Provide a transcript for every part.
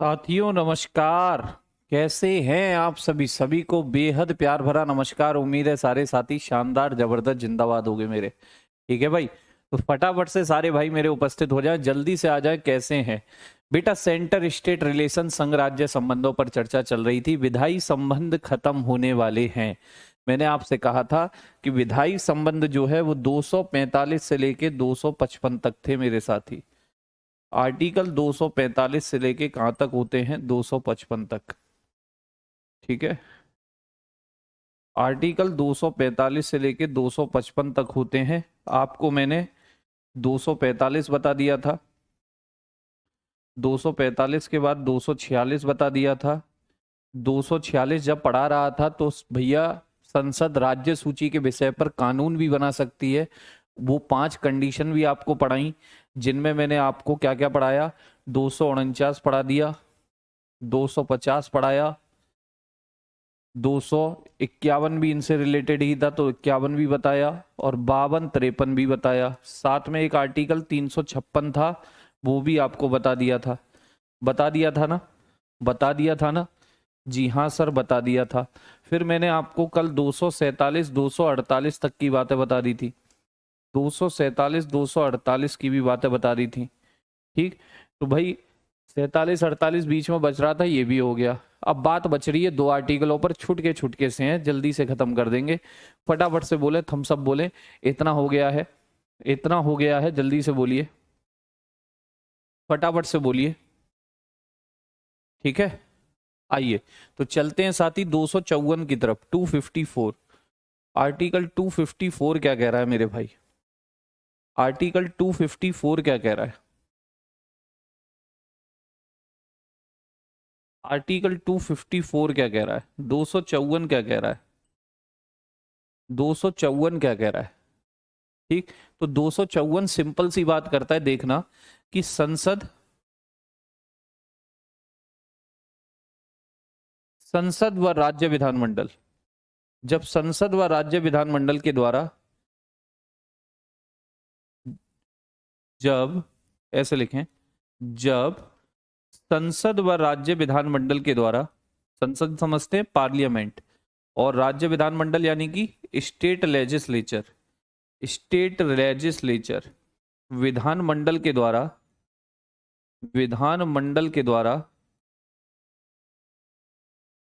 साथियों नमस्कार। कैसे हैं आप सभी? सभी को बेहद प्यार भरा नमस्कार। उम्मीद है सारे साथी शानदार जबरदस्त जिंदाबाद होगे मेरे। ठीक है भाई, तो फटाफट से सारे भाई मेरे उपस्थित हो जाएं, जल्दी से आ जाएं। कैसे हैं बेटा? सेंटर स्टेट रिलेशन, संघ राज्य संबंधों पर चर्चा चल रही थी। विधायी संबंध खत्म होने वाले हैं। मैंने आपसे कहा था कि विधायी संबंध जो है वो 245 से लेके 255 तक थे मेरे साथी। आर्टिकल 245 से लेके कहां तक होते हैं? 255 तक। ठीक है, आर्टिकल 245 से लेके 255 तक होते हैं। आपको मैंने 245 बता दिया था, 245 के बाद 246 बता दिया था। 246 जब पढ़ा रहा था तो भैया संसद राज्य सूची के विषय पर कानून भी बना सकती है। वो 5 कंडीशन भी आपको पढ़ाई, जिनमें मैंने आपको क्या क्या पढ़ाया? 249 पढ़ा दिया, 250 पढ़ाया, 251 भी इनसे रिलेटेड ही था तो 51 भी बताया, और 52 53 भी बताया। साथ में एक आर्टिकल 356 था, वो भी आपको बता दिया था। बता दिया था ना? बता दिया था ना? जी हाँ सर, बता दिया था। फिर मैंने आपको कल 247 248 तक की बातें बता दी थी। 247 248 की भी बातें बता दी थी। ठीक, तो भाई 47 48 बीच में बच रहा था, ये भी हो गया। अब बात बच रही है 2 आर्टिकलों पर, छुटके से हैं, जल्दी से खत्म कर देंगे। फटाफट से बोले, थम्स अप बोले। इतना हो गया है, इतना हो गया है, जल्दी से बोलिए, फटाफट से बोलिए। ठीक है, आइए तो चलते हैं साथी 254 की तरफ। 254, आर्टिकल 254 क्या कह रहा है मेरे भाई? आर्टिकल 254 क्या कह रहा है? आर्टिकल 254 क्या कह रहा है? 254 क्या कह रहा है? 254 क्या कह रहा है? ठीक, तो 254 सिंपल सी बात करता है, देखना कि संसद व राज्य विधानमंडल, जब संसद व राज्य विधानमंडल के द्वारा, जब, ऐसे लिखें, जब संसद व राज्य विधानमंडल के द्वारा, संसद समझते हैं पार्लियामेंट, और राज्य विधानमंडल यानी कि स्टेट लेजिस्लेचर, स्टेट लेजिस्लेचर, विधानमंडल के द्वारा, विधानमंडल के द्वारा,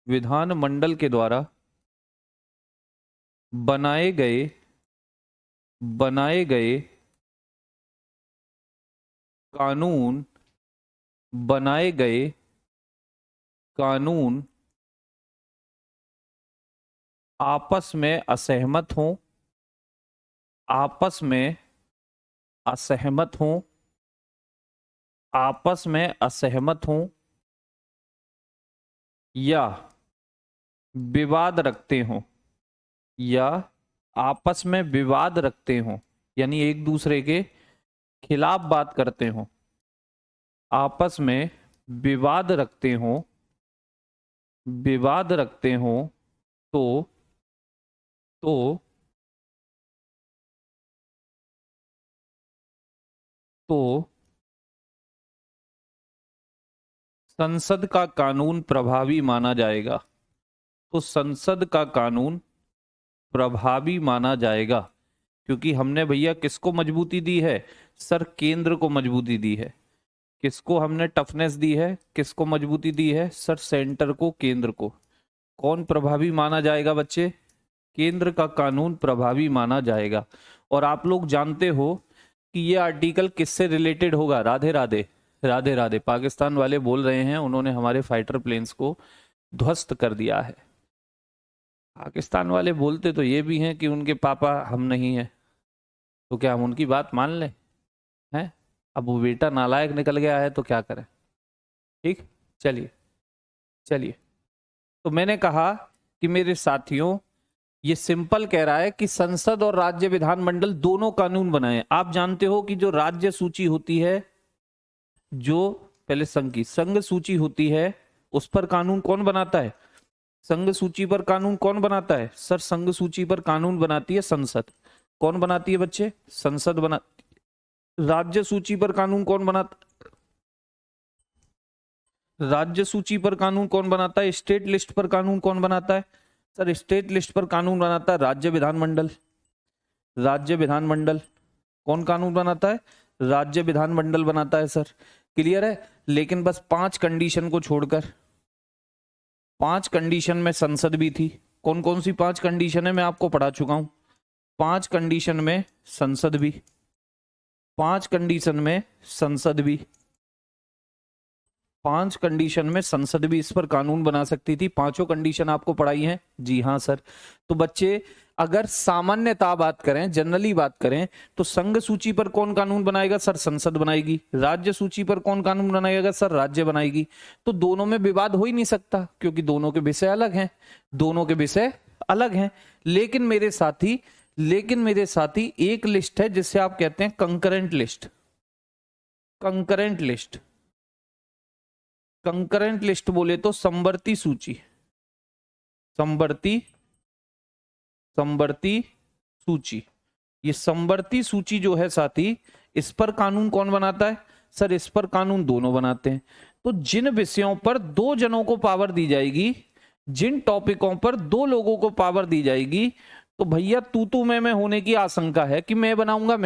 विधानमंडल के द्वारा बनाए गए, बनाए गए कानून, बनाए गए कानून आपस में असहमत हों, आपस में असहमत हों, आपस में असहमत हों, या विवाद रखते हों, या आपस में विवाद रखते हों, यानी एक दूसरे के खिलाफ बात करते हों, आपस में विवाद रखते हों, विवाद रखते हों, तो तो तो संसद का कानून प्रभावी माना जाएगा। तो संसद का कानून प्रभावी माना जाएगा, क्योंकि हमने भैया किसको मजबूती दी है? सर केंद्र को मजबूती दी है। किसको हमने टफनेस दी है? किसको मजबूती दी है? सर सेंटर को, केंद्र को। कौन प्रभावी माना जाएगा बच्चे? केंद्र का कानून प्रभावी माना जाएगा। और आप लोग जानते हो कि ये आर्टिकल किससे रिलेटेड होगा? राधे राधे, राधे राधे। पाकिस्तान वाले बोल रहे हैं उन्होंने हमारे फाइटर प्लेन्स को ध्वस्त कर दिया है। पाकिस्तान वाले बोलते तो ये भी हैं कि उनके पापा हम नहीं हैं, तो क्या हम उनकी बात मान लें? हैं? अब वो बेटा नालायक निकल गया है तो क्या करें? ठीक, चलिए चलिए। तो मैंने कहा कि मेरे साथियों, ये सिंपल कह रहा है कि संसद और राज्य विधानमंडल दोनों कानून बनाए। आप जानते हो कि जो राज्य सूची होती है, जो पहले संघ की संघ सूची होती है, उस पर कानून कौन बनाता है? संघ सूची पर कानून कौन बनाता है? सर संघ सूची पर कानून बनाती है संसद। कौन बनाती है बच्चे? संसद बना। राज्य सूची पर कानून कौन बनाता? राज्य सूची पर कानून कौन बनाता है? स्टेट लिस्ट पर कानून कौन बनाता है? सर स्टेट लिस्ट पर कानून बनाता है राज्य विधानमंडल। राज्य विधानमंडल। कौन कानून बनाता है? राज्य विधानमंडल बनाता है सर। क्लियर है? लेकिन बस 5 कंडीशन को छोड़कर, 5 कंडीशन में संसद भी थी। कौन कौन सी 5 कंडीशन है मैं आपको पढ़ा चुका हूं। 5 कंडीशन में संसद भी, 5 कंडीशन में संसद भी, 5 कंडीशन में संसद भी इस पर कानून बना सकती थी। 5 कंडीशन आपको पढ़ाई है? जी हाँ सर। तो बच्चे अगर सामान्यता बात करें, जनरली बात करें, तो संघ सूची पर कौन कानून बनाएगा? सर संसद बनाएगी। राज्य सूची पर कौन कानून बनाएगा? सर राज्य बनाएगी। तो दोनों में विवाद हो ही नहीं सकता, क्योंकि दोनों के विषय अलग हैं, दोनों के विषय अलग हैं। लेकिन मेरे साथी एक लिस्ट है जिसे आप कहते हैं concurrent list. Concurrent list, concurrent list बोले तो समवर्ती सूची, समवर्ती सूची। ये समवर्ती सूची जो है साथी, इस पर कानून कौन बनाता है? सर इस पर कानून दोनों बनाते हैं। तो जिन विषयों पर 2 जनों को पावर दी जाएगी, जिन टॉपिकों पर 2 लोगों को पावर दी जाएगी, तो भैया तू मैं होने की आशंका है कि मैं बनाऊंगा,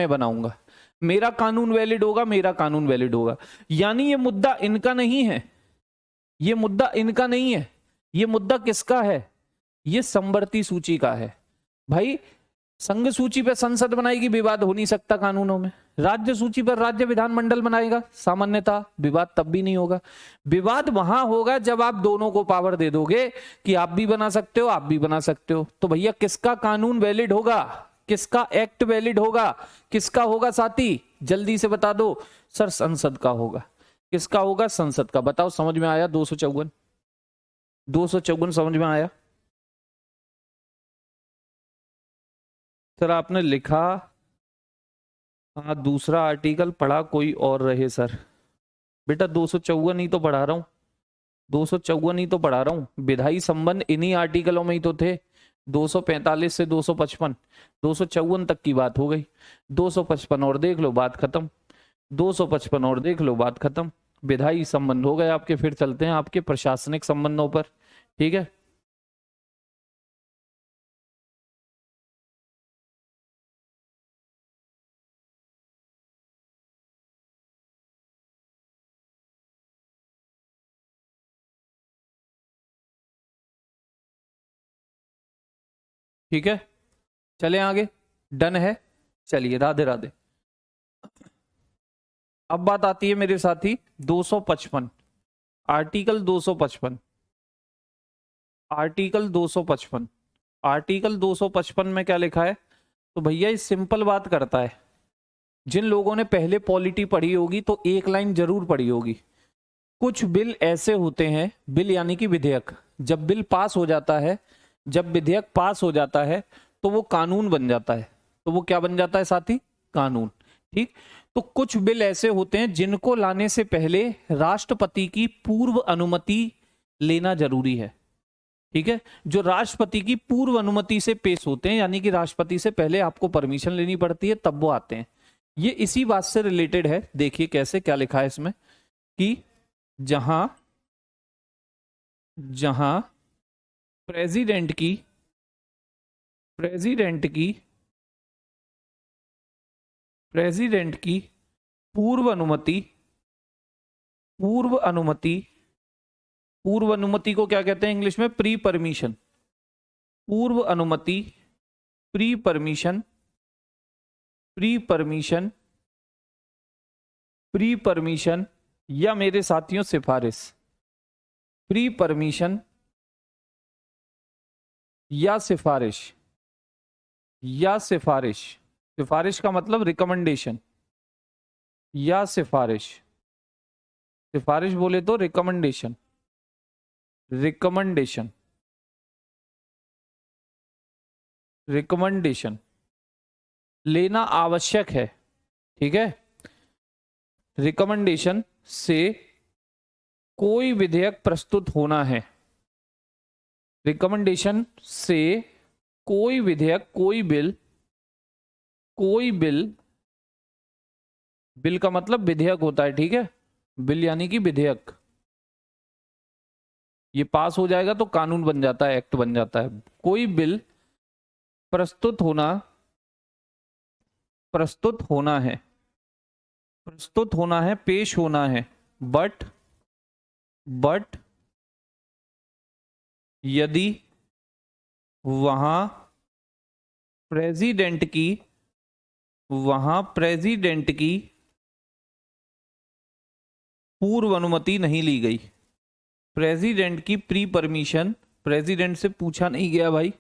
मेरा कानून वैलिड होगा, मेरा कानून वैलिड होगा। यानी ये मुद्दा इनका नहीं है, ये मुद्दा इनका नहीं है, ये मुद्दा किसका है? ये समवर्ती सूची का है। भाई संघ सूची पर संसद बनाएगी, विवाद हो नहीं सकता कानूनों में। राज्य सूची पर राज्य विधानमंडल बनाएगा, सामान्यता विवाद तब भी नहीं होगा। विवाद वहां होगा जब आप दोनों को पावर दे दोगे कि आप भी बना सकते हो, आप भी बना सकते हो। तो भैया किसका कानून वैलिड होगा, किसका एक्ट वैलिड होगा, किसका होगा साथी? जल्दी से बता दो। सर संसद का होगा। किसका होगा? संसद का। बताओ समझ में आया? 254 समझ में आया? सर आपने लिखा, हाँ दूसरा आर्टिकल पढ़ा कोई और रहे सर। बेटा 254 ही तो पढ़ा रहा हूं, 254 ही तो पढ़ा रहा हूं। विधायी संबंध इन्हीं आर्टिकलों में ही तो थे, 245 से 255, 254 तक की बात हो गई। 255 और देख लो बात खत्म, 255 और देख लो बात खत्म। विधायी संबंध हो गए आपके। फिर चलते हैं आपके प्रशासनिक संबंधों पर। ठीक है, ठीक है, चलें आगे। डन है? चलिए राधे राधे। अब बात आती है मेरे साथी 255, आर्टिकल 255, आर्टिकल 255। आर्टिकल 255 में क्या लिखा है? तो भैया इस सिंपल बात करता है, जिन लोगों ने पहले पॉलिटी पढ़ी होगी तो एक लाइन जरूर पढ़ी होगी। कुछ बिल ऐसे होते हैं, बिल यानी कि विधेयक, जब बिल पास हो जाता है, जब विधेयक पास हो जाता है तो वो कानून बन जाता है। तो वो क्या बन जाता है साथी? कानून। ठीक। तो कुछ बिल ऐसे होते हैं जिनको लाने से पहले राष्ट्रपति की पूर्व अनुमति लेना जरूरी है। ठीक है, जो राष्ट्रपति की पूर्व अनुमति से पेश होते हैं, यानी कि राष्ट्रपति से पहले आपको परमिशन लेनी पड़ती है, तब वो आते हैं। ये इसी बात से रिलेटेड है। देखिए कैसे, क्या लिखा है इसमें कि जहां जहां प्रेसिडेंट की प्रेसिडेंट की प्रेसिडेंट की पूर्व अनुमति पूर्व अनुमति पूर्व अनुमति को क्या कहते हैं इंग्लिश में? Pre permission. पूर्व अनुमति, pre permission, pre permission, pre permission, या मेरे साथियों सिफारिश। प्री परमिशन या सिफारिश, या सिफारिश, सिफारिश का मतलब रिकमेंडेशन, या सिफारिश, सिफारिश बोले तो रिकमेंडेशन, रिकमेंडेशन, रिकमेंडेशन लेना आवश्यक है। ठीक है, रिकमेंडेशन से कोई विधेयक प्रस्तुत होना है। रिकमेंडेशन से कोई विधेयक, कोई बिल, कोई बिल, बिल का मतलब विधेयक होता है। ठीक है, बिल यानी कि विधेयक, ये पास हो जाएगा तो कानून बन जाता है, एक्ट बन जाता है। कोई बिल प्रस्तुत होना प्रस्तुत होना है प्रस्तुत होना है, पेश होना है, बट यदि वहां प्रेसिडेंट की पूर्व अनुमति नहीं ली गई, प्रेसिडेंट की प्री परमिशन, प्रेसिडेंट से पूछा नहीं गया भाई,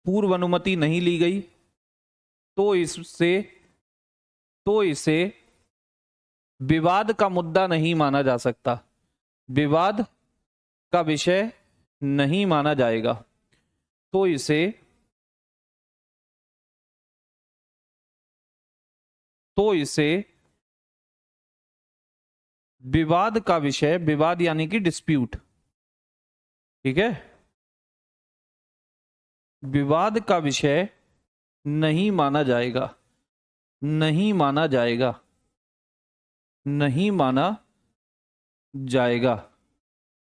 पूर्व अनुमति नहीं ली गई, तो इसे विवाद का मुद्दा नहीं माना जा सकता, विवाद का विषय नहीं माना जाएगा, तो इसे विवाद का विषय, विवाद यानी कि डिस्प्यूट, ठीक है, विवाद का विषय नहीं माना जाएगा, नहीं माना जाएगा, नहीं माना जाएगा।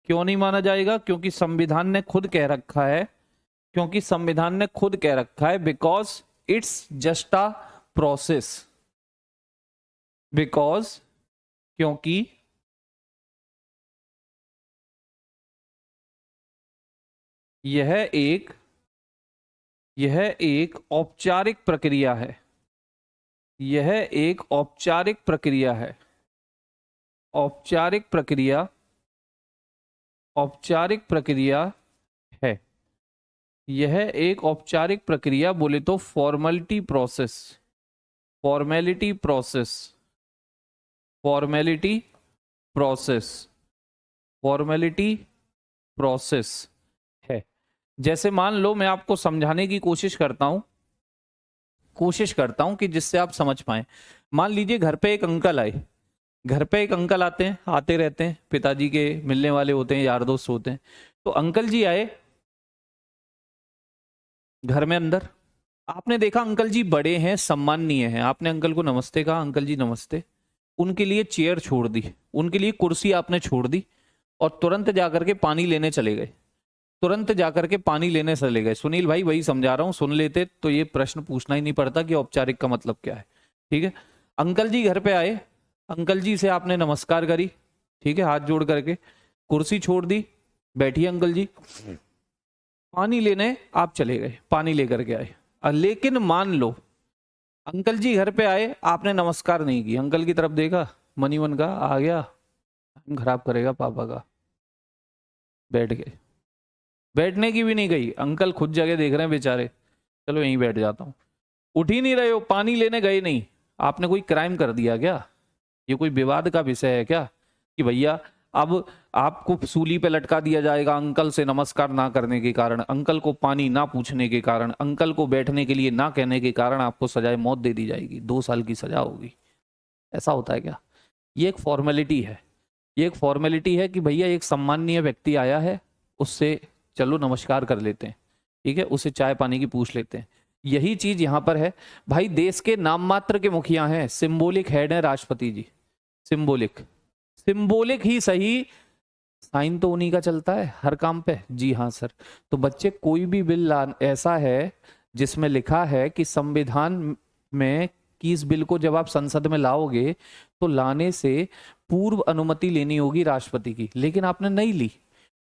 क्यों नहीं माना जाएगा? क्योंकि संविधान ने खुद कह रखा है, क्योंकि संविधान ने खुद कह रखा है, because it's just a process, because क्योंकि यह एक औपचारिक प्रक्रिया है, यह एक औपचारिक प्रक्रिया है, औपचारिक प्रक्रिया, औपचारिक प्रक्रिया है, यह एक औपचारिक प्रक्रिया, बोले तो formality process, formality process, formality process, formality process है। जैसे मान लो मैं आपको समझाने की कोशिश करता हूं कि जिससे आप समझ पाए। मान लीजिए घर पे एक अंकल आए, घर पे एक अंकल आते रहते हैं, पिताजी के मिलने वाले होते हैं, यार दोस्त होते हैं। तो अंकल जी आए घर में अंदर, आपने देखा अंकल जी बड़े हैं, सम्माननीय हैं, आपने अंकल को नमस्ते कहा, अंकल जी नमस्ते, उनके लिए चेयर छोड़ दी, उनके लिए कुर्सी आपने छोड़ दी और तुरंत जाकर के पानी लेने चले गए, तुरंत जाकर के पानी लेने चले गए। सुनील भाई वही समझा रहा हूं, सुन लेते तो ये प्रश्न पूछना ही नहीं पड़ता कि औपचारिक का मतलब क्या है, ठीक है। अंकल जी घर पे आए, अंकल जी से आपने नमस्कार करी, ठीक है, हाथ जोड़ करके, कुर्सी छोड़ दी, बैठिए अंकल जी, पानी लेने आप चले गए, पानी लेकर के आए। लेकिन मान लो अंकल जी घर पे आए, आपने नमस्कार नहीं की, अंकल की तरफ देखा, मनी मन का आ गया, टाइम खराब करेगा पापा का, बैठ गए, बैठने की भी नहीं गई, अंकल खुद जगह देख रहे हैं बेचारे, चलो यहीं बैठ जाता हूं, उठ ही नहीं रहे हो, पानी लेने गए नहीं, आपने कोई क्राइम कर दिया क्या? ये कोई विवाद का विषय है क्या कि भैया अब आपको सूली पे लटका दिया जाएगा अंकल से नमस्कार ना करने के कारण, अंकल को पानी ना पूछने के कारण, अंकल को बैठने के लिए ना कहने के कारण आपको सजाए मौत दे दी जाएगी, 2 साल की सजा होगी? ऐसा होता है क्या? ये एक फॉर्मेलिटी है, ये एक फॉर्मेलिटी है कि भैया एक सम्माननीय व्यक्ति आया है, उससे चलो नमस्कार कर लेते हैं, ठीक है, उससे चाय पानी की पूछ लेते हैं। यही चीज यहां पर है भाई, देश के नाम मात्र के मुखिया हैं, सिंबॉलिक हेड है राष्ट्रपति जी, सिंबॉलिक, सिंबॉलिक ही सही, साइन तो उन्हीं का चलता है हर काम पे। जी हाँ सर। तो बच्चे कोई भी बिल ऐसा है जिसमें लिखा है कि संविधान में कि इस बिल को जब आप संसद में लाओगे तो लाने से पूर्व अनुमति लेनी होगी राष्ट्रपति की, लेकिन आपने नहीं ली,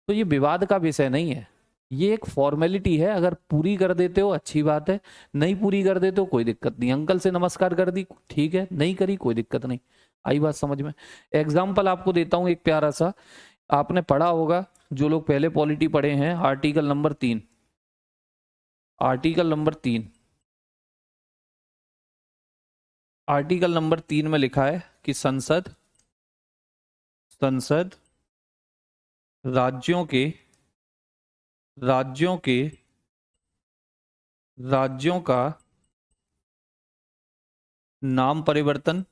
तो ये विवाद का विषय नहीं है, ये एक फॉर्मेलिटी है। अगर पूरी कर देते हो अच्छी बात है, नहीं पूरी कर देते हो कोई दिक्कत नहीं, अंकल से नमस्कार कर दी ठीक है, नहीं करी कोई दिक्कत नहीं। आई बात समझ में? एग्जाम्पल आपको देता हूं एक प्यारा सा, आपने पढ़ा होगा जो लोग पहले पॉलिटी पढ़े हैं, article number 3, article number 3, article number 3 में लिखा है कि संसद राज्यों का नाम परिवर्तन,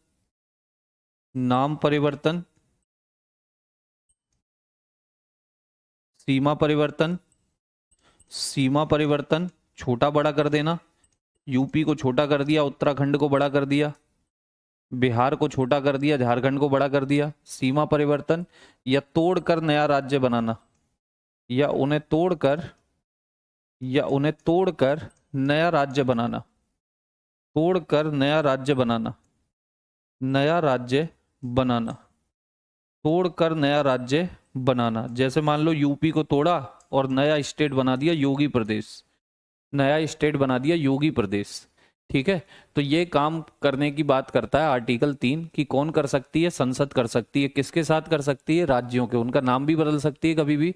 सीमा परिवर्तन छोटा बड़ा कर देना, यूपी को छोटा कर दिया, उत्तराखंड को बड़ा कर दिया, बिहार को छोटा कर दिया, झारखंड को बड़ा कर दिया, सीमा परिवर्तन, या तोड़कर नया राज्य बनाना, या उन्हें तोड़कर नया राज्य बनाना, तोड़कर नया राज्य बनाना, नया राज्य बनाना, तोड़कर नया राज्य बनाना। जैसे मान लो यूपी को तोड़ा और नया स्टेट बना दिया योगी प्रदेश, नया स्टेट बना दिया योगी प्रदेश। ठीक है, तो ये काम करने की बात करता है आर्टिकल 3 कि कौन कर सकती है, संसद कर सकती है। किसके साथ कर सकती है, राज्यों के। उनका नाम भी बदल सकती है, कभी भी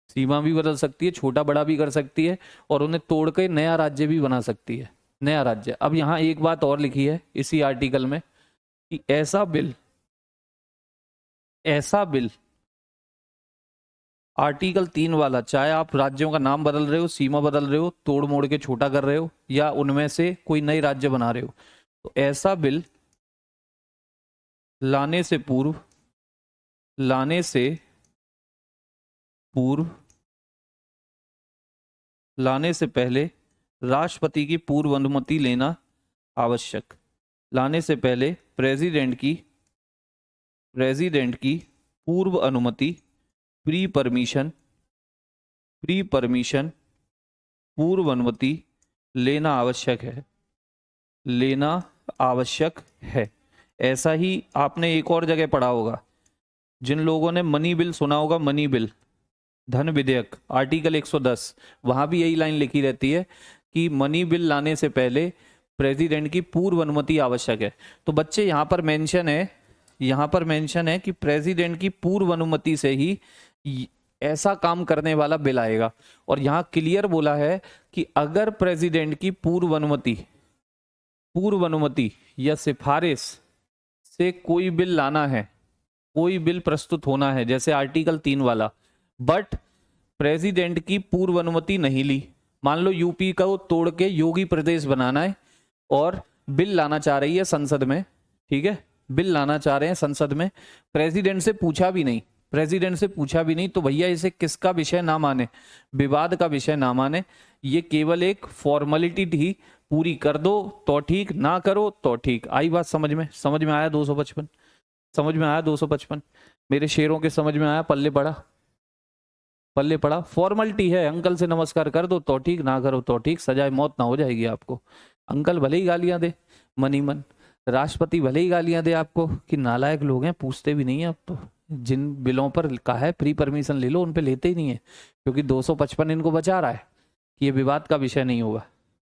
सीमा भी बदल सकती है, छोटा बड़ा भी कर सकती है, और उन्हें तोड़ के नया राज्य भी बना सकती है, नया राज्य। अब यहाँ एक बात और लिखी है इसी आर्टिकल में कि ऐसा बिल आर्टिकल 3 वाला, चाहे आप राज्यों का नाम बदल रहे हो, सीमा बदल रहे हो, तोड़ मोड़ के छोटा कर रहे हो, या उनमें से कोई नई राज्य बना रहे हो, तो ऐसा बिल लाने से पूर्व लाने से पहले राष्ट्रपति की पूर्व अनुमति लेना आवश्यक। लाने से पहले प्रेसिडेंट की पूर्व अनुमति, प्री परमिशन, पूर्व अनुमति लेना आवश्यक है। ऐसा ही आपने एक और जगह पढ़ा होगा, जिन लोगों ने मनी बिल सुना होगा, मनी बिल, धन विधेयक, आर्टिकल 110, वहां भी यही लाइन लिखी रहती है कि मनी बिल लाने से पहले प्रेसिडेंट की पूर्व अनुमति आवश्यक है। तो बच्चे यहाँ पर मेंशन है कि प्रेसिडेंट की पूर्व अनुमति से ही ऐसा काम करने वाला बिल आएगा। और यहाँ क्लियर बोला है कि अगर प्रेसिडेंट की पूर्व अनुमति या सिफारिश से कोई बिल लाना है, कोई बिल प्रस्तुत होना है, जैसे आर्टिकल 3 वाला, बट प्रेसिडेंट की पूर्व अनुमति नहीं ली, मान लो यूपी को तोड़ के योगी प्रदेश बनाना है और बिल लाना चाह रही है संसद में, ठीक है, बिल लाना चाह रहे हैं संसद में, प्रेसिडेंट से पूछा भी नहीं, तो भैया इसे किसका विषय ना माने, विवाद का विषय ना माने। ये केवल एक फॉर्मेलिटी थी, पूरी कर दो तो ठीक, ना करो तो ठीक। आई बात समझ में आया 255? समझ में आया 255? मेरे शेरों के समझ में आया? पल्ले पड़ा। फॉर्मेलिटी है, अंकल से नमस्कार कर दो तो ठीक, ना करो तो ठीक, सजाए मौत ना हो जाएगी आपको। अंकल भले ही गालियां दे मनी मन, राष्ट्रपति भले ही गालियां दे आपको कि नालायक लोग हैं, पूछते भी नहीं है अब तो। जिन बिलों पर कहा है प्री परमिशन ले लो, उन पे लेते ही नहीं है, क्योंकि 255 इनको बचा रहा है कि ये विवाद का विषय नहीं होगा।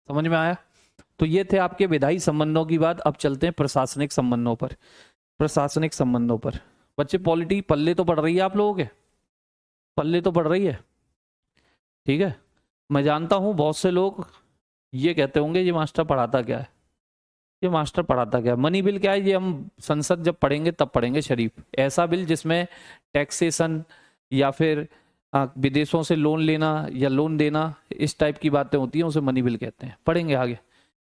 समझ में आया? तो ये थे आपके विधायी संबंधों की बात। अब चलते हैं प्रशासनिक संबंधों पर। बच्चे पॉलिटी पल्ले तो पढ़ रही है आप लोगों के, पल्ले तो पढ़ रही है, ठीक है। मैं जानता हूं बहुत से लोग ये कहते होंगे ये मास्टर पढ़ाता क्या है, मनी बिल क्या है, ये हम संसद जब पढ़ेंगे तब पढ़ेंगे शरीफ। ऐसा बिल जिसमें टैक्सेशन या फिर विदेशों से लोन लेना या लोन देना, इस टाइप की बातें होती हैं, उसे मनी बिल कहते हैं, पढ़ेंगे आगे,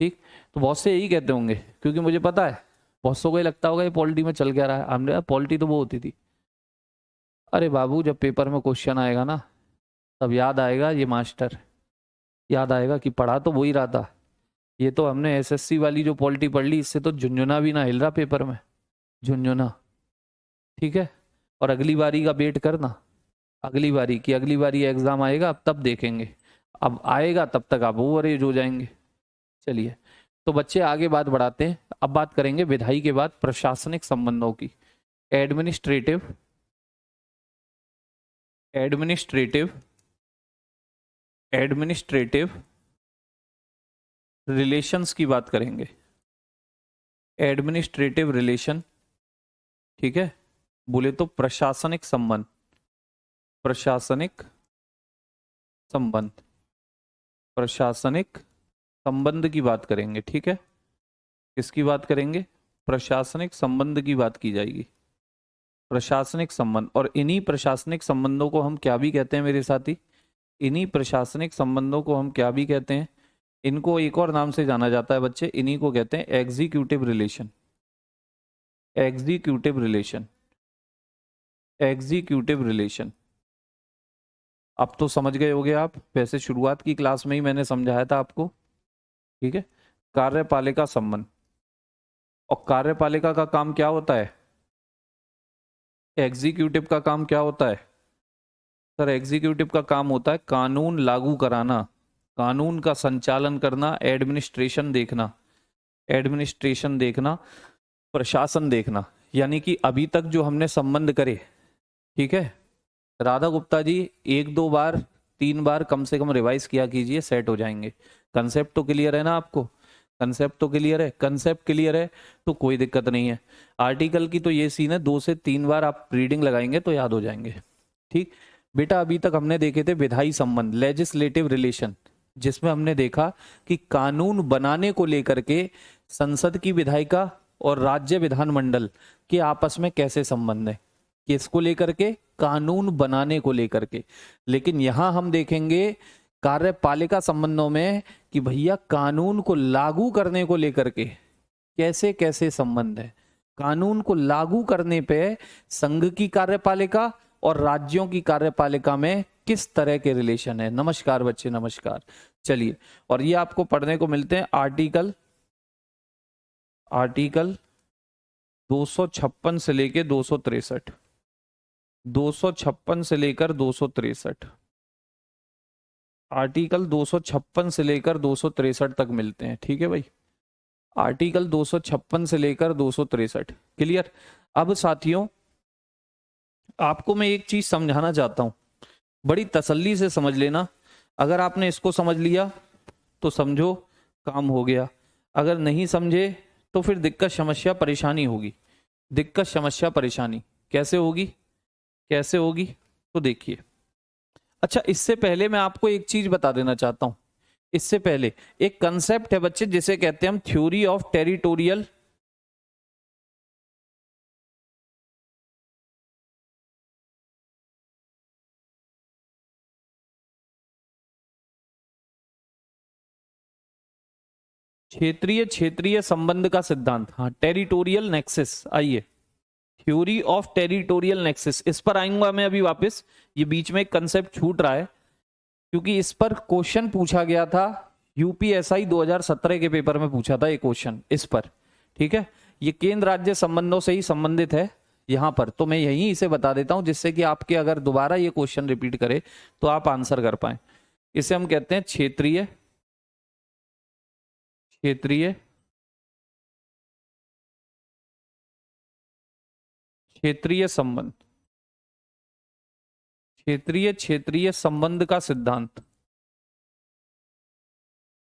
ठीक। तो बहुत से यही कहते होंगे, क्योंकि मुझे पता है बहुत सौ को ये लगता होगा ये पॉलिटी में चल क्या रहा है। हमने पॉलिटी तो वो होती थी, अरे बाबू जब पेपर में क्वेश्चन आएगा ना, तब याद आएगा ये मास्टर, याद आएगा कि पढ़ा तो वही रहा था। ये तो हमने एसएससी वाली जो पॉलिटी पढ़ ली, इससे तो झुंझुना भी ना हिल रहा पेपर में, झुंझुना, ठीक है। और अगली बारी का वेट करना, अगली बारी एग्जाम आएगा, अब तब देखेंगे, अब आएगा तब तक आप ओवरेज हो जाएंगे। चलिए, तो बच्चे आगे बात बढ़ाते हैं। अब बात करेंगे विधायी के बाद प्रशासनिक संबंधों की। एडमिनिस्ट्रेटिव रिलेशंस की बात करेंगे, एडमिनिस्ट्रेटिव रिलेशन, ठीक है। बोले तो प्रशासनिक संबंध की बात करेंगे, ठीक है। किसकी बात करेंगे? प्रशासनिक संबंध की बात की जाएगी, प्रशासनिक संबंध। और इन्हीं प्रशासनिक संबंधों को हम क्या भी कहते हैं मेरे साथी, इन्हीं प्रशासनिक संबंधों को हम क्या भी कहते हैं, इनको एक और नाम से जाना जाता है बच्चे, इन्हीं को कहते हैं एग्जीक्यूटिव रिलेशन। अब तो समझ गए होगे आप, वैसे शुरुआत की क्लास में ही मैंने समझाया था आपको, ठीक है। कार्यपालिका संबंध, और कार्यपालिका का काम क्या होता है, एग्जीक्यूटिव का काम क्या होता है, सर एग्जीक्यूटिव का काम होता है कानून लागू कराना, कानून का संचालन करना, एडमिनिस्ट्रेशन देखना, प्रशासन देखना। यानी कि अभी तक जो हमने संबंध करे, ठीक है राधा गुप्ता जी, 1-2 बार 3 बार कम से कम रिवाइज किया कीजिए, सेट हो जाएंगे। कंसेप्ट तो क्लियर है ना आपको? कंसेप्ट तो क्लियर है? कंसेप्ट क्लियर है तो कोई दिक्कत नहीं है। आर्टिकल की तो ये सीन है, 2 से 3 बार आप रीडिंग लगाएंगे तो याद हो जाएंगे। ठीक बेटा, अभी तक हमने देखे थे विधायी संबंध, लेजिस्लेटिव रिलेशन, जिसमें हमने देखा कि कानून बनाने को लेकर के संसद की विधायिका और राज्य विधानमंडल के आपस में कैसे संबंध है, किसको लेकर के? कानून बनाने को लेकर के। लेकिन यहां हम देखेंगे कार्यपालिका संबंधों में कि भैया कानून को लागू करने को लेकर के कैसे कैसे संबंध है। कानून को लागू करने पे संघ की कार्यपालिका और राज्यों की कार्यपालिका में किस तरह के रिलेशन है। नमस्कार बच्चे, नमस्कार। चलिए, और ये आपको पढ़ने को मिलते हैं आर्टिकल 256 से लेके 263, 256 से लेकर 263, आर्टिकल 256 से लेकर 263 तक मिलते हैं। ठीक है भाई, आर्टिकल 256 से लेकर 263 क्लियर। अब साथियों, आपको मैं एक चीज समझाना चाहता हूं, बड़ी तसल्ली से समझ लेना। अगर आपने इसको समझ लिया तो समझो काम हो गया, अगर नहीं समझे तो फिर दिक्कत समस्या परेशानी होगी। दिक्कत समस्या परेशानी कैसे होगी, कैसे होगी? तो देखिए, अच्छा इससे पहले मैं आपको एक चीज बता देना चाहता हूं। इससे पहले एक कंसेप्ट है बच्चे जिसे कहते हैं हम थ्योरी ऑफ टेरिटोरियल क्षेत्रीय क्षेत्रीय संबंध का सिद्धांत। हाँ, टेरिटोरियल नेक्सस। आइए, थ्योरी ऑफ टेरिटोरियल नेक्सस, इस पर आऊंगा मैं अभी वापस। ये बीच में एक कंसेप्ट छूट रहा है क्योंकि इस पर क्वेश्चन पूछा गया था, यूपीएसआई 2017 के पेपर में पूछा था ये क्वेश्चन इस पर। ठीक है, ये केंद्र राज्य संबंधों से ही संबंधित है यहां पर, तो मैं यही इसे बता देता हूं जिससे कि आपके अगर दोबारा ये क्वेश्चन रिपीट करे तो आप आंसर कर पाए। इसे हम कहते हैं क्षेत्रीय क्षेत्रीय क्षेत्रीय संबंध, क्षेत्रीय क्षेत्रीय संबंध का सिद्धांत।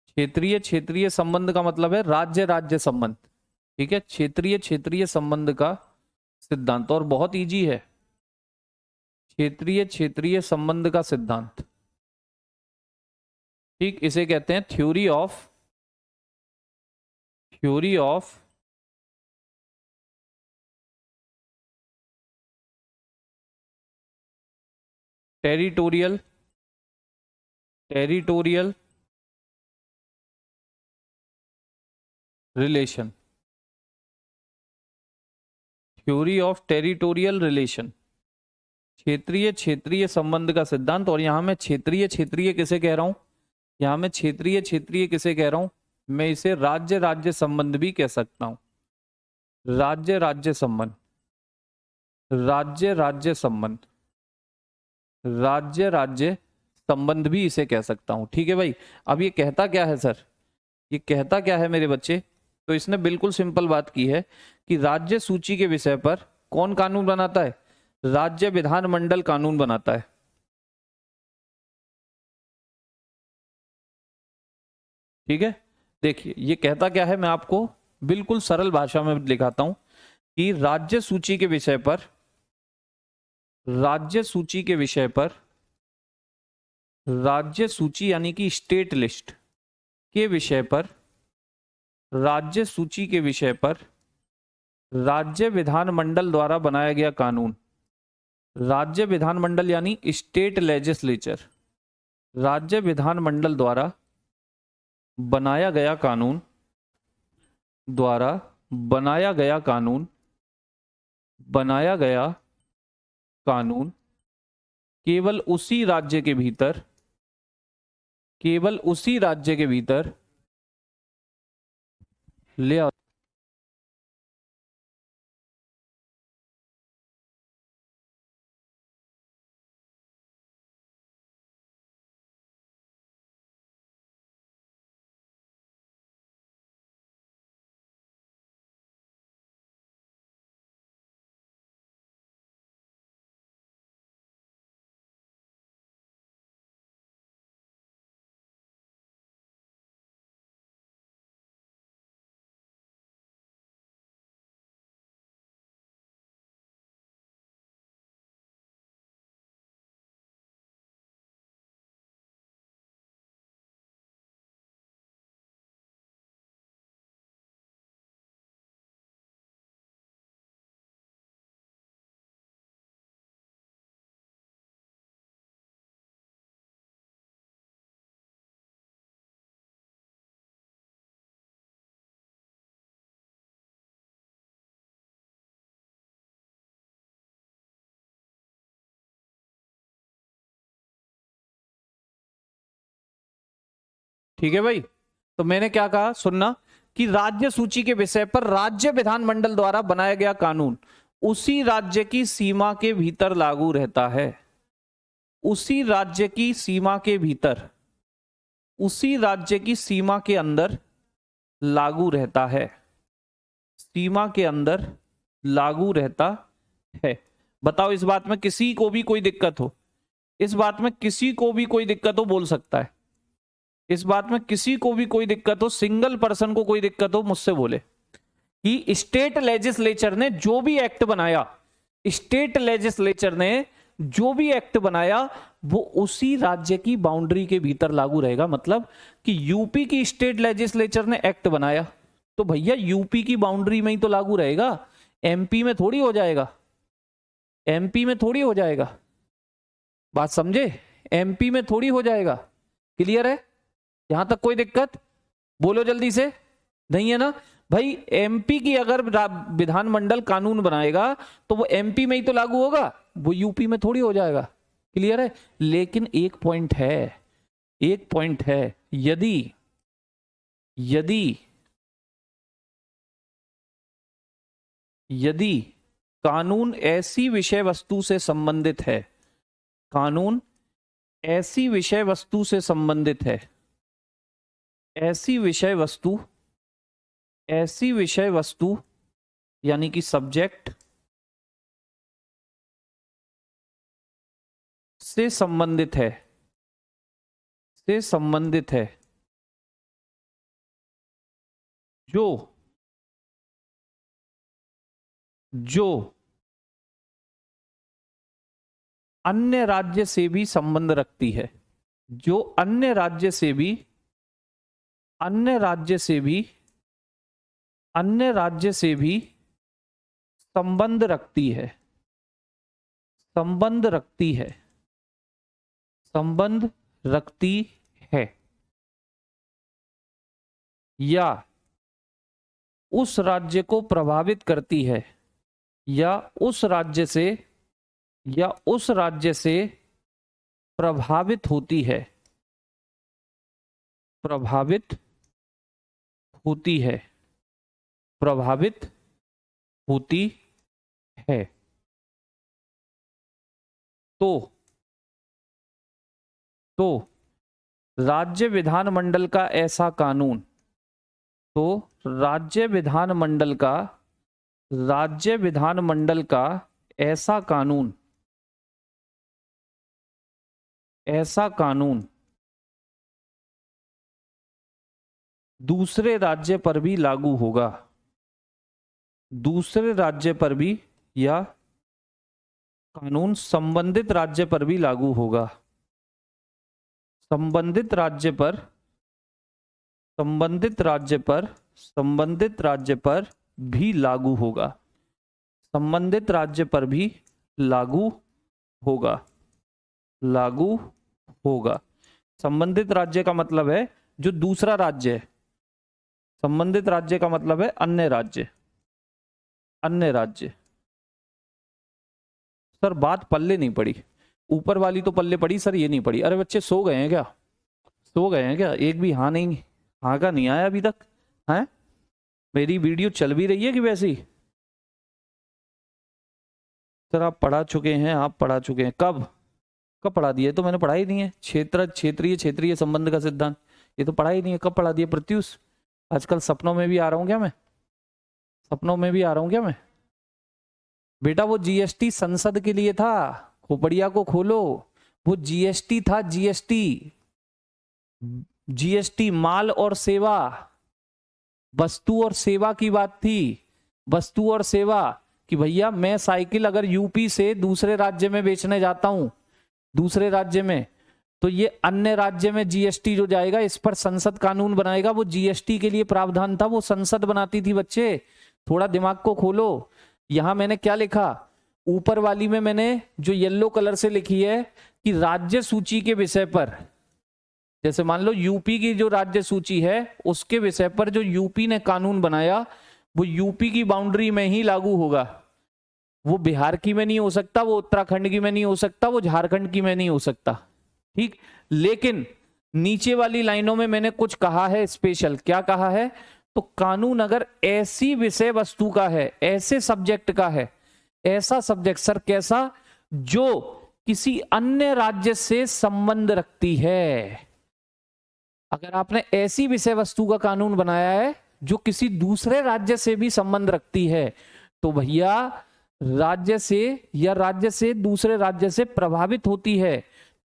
क्षेत्रीय क्षेत्रीय संबंध का मतलब है राज्य राज्य संबंध। ठीक है, क्षेत्रीय क्षेत्रीय संबंध का सिद्धांत, और बहुत इजी है। क्षेत्रीय क्षेत्रीय संबंध का सिद्धांत, ठीक, इसे कहते हैं theory of territorial relation, theory of territorial relation, क्षेत्रीय क्षेत्रीय संबंध का सिद्धांत। और यहां मैं क्षेत्रीय क्षेत्रीय किसे कह रहा हूं? यहां मैं क्षेत्रीय क्षेत्रीय किसे कह रहा हूं? मैं इसे राज्य राज्य संबंध भी कह सकता हूं। राज्य राज्य संबंध, राज्य राज्य संबंध, राज्य राज्य संबंध भी इसे कह सकता हूं। ठीक है भाई, अब ये कहता क्या है सर? ये कहता क्या है मेरे बच्चे? तो इसने बिल्कुल सिंपल बात की है कि राज्य सूची के विषय पर कौन कानून बनाता है? राज्य विधानमंडल कानून बनाता है। ठीक है, देखिए ये कहता क्या है, मैं आपको बिल्कुल सरल भाषा में दिखाता हूं कि राज्य सूची के विषय पर, राज्य सूची के विषय पर, राज्य सूची यानी कि स्टेट लिस्ट के विषय पर, राज्य सूची के विषय पर राज्य विधानमंडल द्वारा बनाया गया कानून, राज्य विधानमंडल यानी स्टेट लेजिस्लेचर, राज्य विधानमंडल द्वारा बनाया गया कानून, द्वारा बनाया गया कानून, बनाया गया कानून केवल उसी राज्य के भीतर, केवल उसी राज्य के भीतर ले ठीक है भाई। तो मैंने क्या कहा सुनना, कि राज्य सूची के विषय पर राज्य विधानमंडल द्वारा बनाया गया कानून उसी राज्य की सीमा के भीतर लागू रहता है। उसी राज्य की सीमा के भीतर, उसी राज्य की सीमा के अंदर लागू रहता है, सीमा के अंदर लागू रहता है। बताओ इस बात में किसी को भी कोई दिक्कत हो, इस बात में किसी को भी कोई दिक्कत हो बोल सकता है, इस बात में किसी को भी कोई दिक्कत हो, सिंगल पर्सन को कोई दिक्कत हो मुझसे बोले कि स्टेट लेजिस्लेचर ने जो भी एक्ट बनाया, स्टेट लेजिस्लेचर ने जो भी एक्ट बनाया वो उसी राज्य की बाउंड्री के भीतर लागू रहेगा। मतलब कि यूपी की स्टेट लेजिस्लेचर ने एक्ट बनाया तो भैया यूपी की बाउंड्री में ही तो लागू रहेगा, एमपी में थोड़ी हो जाएगा, एमपी में थोड़ी हो जाएगा। बात समझे, एमपी में थोड़ी हो जाएगा। क्लियर है, यहां तक कोई दिक्कत? बोलो जल्दी से, नहीं है ना भाई। एमपी की अगर विधानमंडल कानून बनाएगा तो वो एमपी में ही तो लागू होगा, वो यूपी में थोड़ी हो जाएगा। क्लियर है। लेकिन एक पॉइंट है, एक पॉइंट है, यदि यदि यदि कानून ऐसी विषय वस्तु से संबंधित है, कानून ऐसी विषय वस्तु से संबंधित है, ऐसी विषय वस्तु, ऐसी विषय वस्तु यानी कि सब्जेक्ट से संबंधित है, से संबंधित है, जो अन्य राज्य से भी संबंध रखती है, जो अन्य राज्य से भी, अन्य राज्य से भी, अन्य राज्य से भी संबंध रखती है, संबंध रखती है, संबंध रखती है, या उस राज्य को प्रभावित करती है, या उस राज्य से, या उस राज्य से प्रभावित होती है, प्रभावित होती है, प्रभावित होती है। तो राज्य विधानमंडल का ऐसा कानून, तो राज्य विधानमंडल का, राज्य विधानमंडल का ऐसा कानून, ऐसा कानून दूसरे राज्य पर भी लागू होगा, दूसरे राज्य पर भी, या कानून संबंधित राज्य पर भी लागू होगा, संबंधित राज्य पर, संबंधित राज्य पर, संबंधित राज्य पर भी लागू होगा, संबंधित राज्य पर भी लागू होगा, लागू होगा। संबंधित राज्य का मतलब है जो दूसरा राज्य है, संबंधित राज्य का मतलब है अन्य राज्य, अन्य राज्य। सर बात पल्ले नहीं पड़ी, ऊपर वाली तो पल्ले पड़ी सर, ये नहीं पड़ी। अरे बच्चे सो गए हैं क्या, सो गए हैं क्या? एक भी हाँ नहीं, हाँ का नहीं आया अभी तक है? मेरी वीडियो चल भी रही है कि वैसी? सर आप पढ़ा चुके हैं, आप पढ़ा चुके हैं। कब कब पढ़ा दिया? तो मैंने पढ़ा ही नहीं है। क्षेत्रीय संबंध का सिद्धांत, ये तो पढ़ा ही नहीं है। कब पढ़ा दिया प्रत्युष? आजकल सपनों में भी आ रहा हूं क्या मैं? सपनों में भी आ रहा हूं क्या मैं? बेटा वो जीएसटी संसद के लिए था, खोपड़िया को खोलो, वो जीएसटी था, जीएसटी, जीएसटी माल और सेवा, वस्तु और सेवा की बात थी, वस्तु और सेवा। कि भैया मैं साइकिल अगर यूपी से दूसरे राज्य में बेचने जाता हूं, दूसरे राज्य में, तो ये अन्य राज्य में जीएसटी जो जाएगा इस पर संसद कानून बनाएगा। वो जीएसटी के लिए प्रावधान था, वो संसद बनाती थी। बच्चे थोड़ा दिमाग को खोलो। यहां मैंने क्या लिखा, ऊपर वाली में मैंने जो येलो कलर से लिखी है कि राज्य सूची के विषय पर, जैसे मान लो यूपी की जो राज्य सूची है उसके विषय पर जो यूपी ने कानून बनाया वो यूपी की बाउंड्री में ही लागू होगा। वो बिहार की में नहीं हो सकता, वो उत्तराखंड की में नहीं हो सकता, वो झारखंड की में नहीं हो सकता। ठीक, लेकिन नीचे वाली लाइनों में मैंने कुछ कहा है स्पेशल, क्या कहा है? तो कानून अगर ऐसी विषय वस्तु का है, ऐसे सब्जेक्ट का है, ऐसा सब्जेक्ट सर कैसा, जो किसी अन्य राज्य से संबंध रखती है। अगर आपने ऐसी विषय वस्तु का कानून बनाया है जो किसी दूसरे राज्य से भी संबंध रखती है, तो भैया राज्य से या राज्य से दूसरे राज्य से प्रभावित होती है,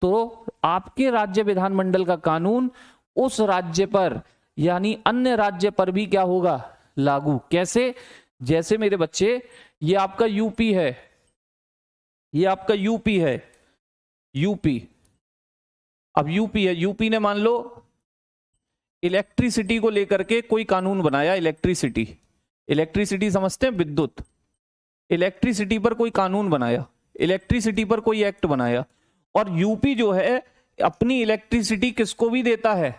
तो आपके राज्य विधानमंडल का कानून उस राज्य पर यानी अन्य राज्य पर भी क्या होगा? लागू। कैसे? जैसे मेरे बच्चे, ये आपका यूपी है, ये आपका यूपी है, यूपी। अब यूपी है, यूपी ने मान लो इलेक्ट्रिसिटी को लेकर के कोई कानून बनाया। इलेक्ट्रिसिटी, इलेक्ट्रिसिटी समझते हैं, विद्युत। इलेक्ट्रिसिटी पर कोई कानून बनाया, इलेक्ट्रिसिटी पर कोई एक्ट बनाया, और यूपी जो है अपनी इलेक्ट्रिसिटी किसको भी देता है?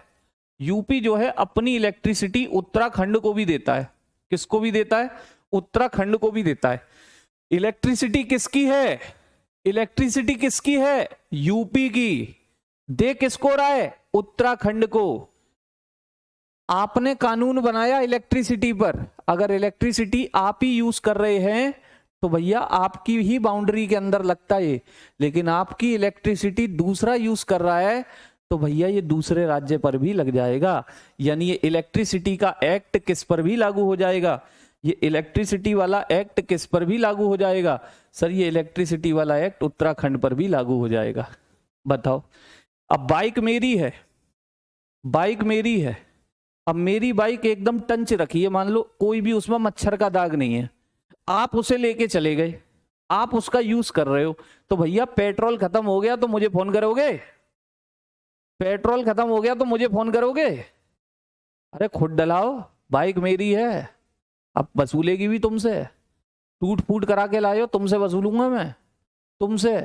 यूपी जो है अपनी इलेक्ट्रिसिटी उत्तराखंड को भी देता है। किसको भी देता है? उत्तराखंड को भी देता है। इलेक्ट्रिसिटी किसकी है? इलेक्ट्रिसिटी किसकी है? यूपी की। दे किसको रहा है? उत्तराखंड को। आपने कानून बनाया इलेक्ट्रिसिटी पर, अगर इलेक्ट्रिसिटी आप ही यूज कर रहे हैं तो भैया आपकी ही बाउंड्री के अंदर लगता है, लेकिन आपकी इलेक्ट्रिसिटी दूसरा यूज कर रहा है तो भैया ये दूसरे राज्य पर भी लग जाएगा। यानी ये इलेक्ट्रिसिटी का एक्ट किस पर भी लागू हो जाएगा? ये इलेक्ट्रिसिटी वाला एक्ट किस पर भी लागू हो जाएगा? सर ये इलेक्ट्रिसिटी वाला एक्ट उत्तराखंड पर भी लागू हो जाएगा। बताओ। अब बाइक मेरी है, बाइक मेरी है, अब मेरी बाइक एकदम टंच रखी है, मान लो कोई भी उसमें मच्छर का दाग नहीं है, आप उसे लेके चले गए, आप उसका यूज कर रहे हो, तो भैया पेट्रोल खत्म हो गया तो मुझे फोन करोगे? पेट्रोल खत्म हो गया तो मुझे फोन करोगे? अरे खुद डलाओ, बाइक मेरी है, अब वसूलेगी भी तुमसे। टूट फूट करा के लाए हो, तुमसे वसूलूंगा मैं, तुमसे।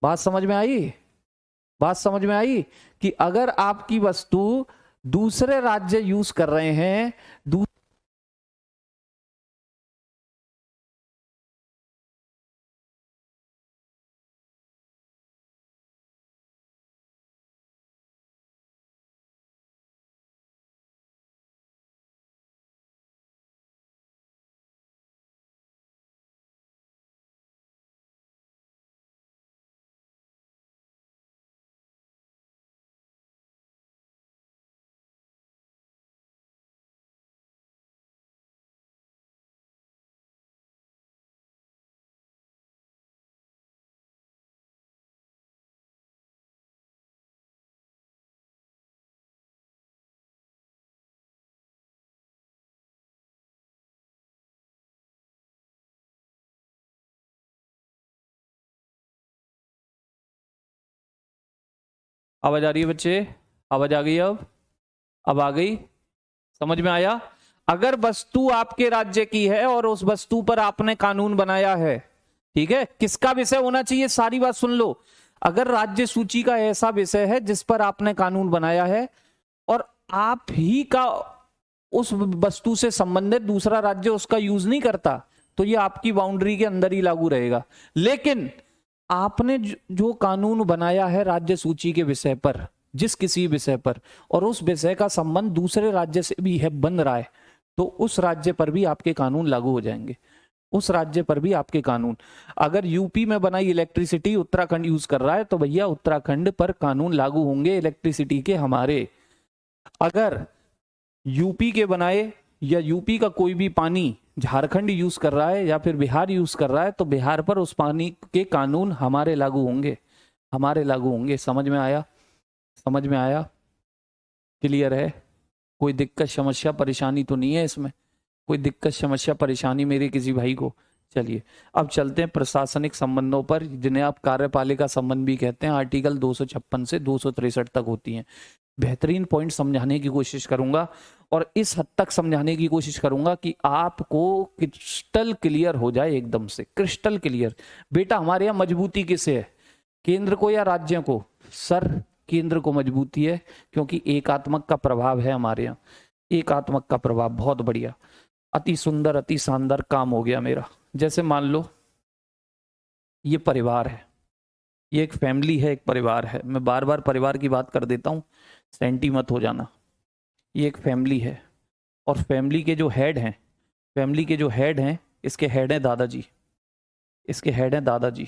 बात समझ में आई? बात समझ में आई कि अगर आपकी वस्तु दूसरे राज्य यूज कर रहे हैं, आवाज आ रही है बच्चे? आवाज आ गई? अब आ गई? समझ में आया? अगर वस्तु आपके राज्य की है और उस वस्तु पर आपने कानून बनाया है, ठीक है, किसका विषय होना चाहिए? सारी बात सुन लो। अगर राज्य सूची का ऐसा विषय है जिस पर आपने कानून बनाया है और आप ही का उस वस्तु से संबंधित दूसरा राज्य उसका यूज नहीं करता, तो ये आपकी बाउंड्री के अंदर ही लागू रहेगा। लेकिन आपने जो कानून बनाया है राज्य सूची के विषय पर, जिस किसी विषय पर, और उस विषय का संबंध दूसरे राज्य से भी है, बन रहा है, तो उस राज्य पर भी आपके कानून लागू हो जाएंगे। उस राज्य पर भी आपके कानून, अगर यूपी में बनाई इलेक्ट्रिसिटी उत्तराखंड यूज कर रहा है तो भैया उत्तराखंड पर कानून लागू होंगे इलेक्ट्रिसिटी के हमारे। अगर यूपी के बनाए या यूपी का कोई भी पानी झारखंड यूज कर रहा है या फिर बिहार यूज कर रहा है, तो बिहार पर उस पानी के कानून हमारे लागू होंगे, हमारे लागू होंगे। समझ में आया? समझ में आया? क्लियर है? कोई दिक्कत समस्या परेशानी तो नहीं है इसमें? कोई दिक्कत समस्या परेशानी मेरे किसी भाई को? चलिए अब चलते हैं प्रशासनिक संबंधों पर, जिन्हें आप कार्यपालिका संबंध भी कहते हैं। आर्टिकल 256 से 263 तक होती हैं। बेहतरीन पॉइंट समझाने की कोशिश करूंगा और इस हद तक समझाने की कोशिश करूंगा कि आपको क्रिस्टल क्लियर हो जाए, एकदम से क्रिस्टल क्लियर। बेटा हमारे यहाँ मजबूती किसे है, केंद्र को या राज्यों को? सर केंद्र को मजबूती है, क्योंकि एकात्मक का प्रभाव है हमारे यहाँ, एकात्मक का प्रभाव। बहुत बढ़िया, अति सुंदर, अति शानदार काम हो गया मेरा। जैसे मान लो ये परिवार है, ये एक फैमिली है, एक परिवार है। मैं बार बार परिवार की बात कर देता हूँ, सेंटी मत हो जाना। ये एक फैमिली है और फैमिली के जो हेड हैं, फैमिली के जो हेड हैं, इसके हेड हैं दादाजी, इसके हेड हैं दादाजी,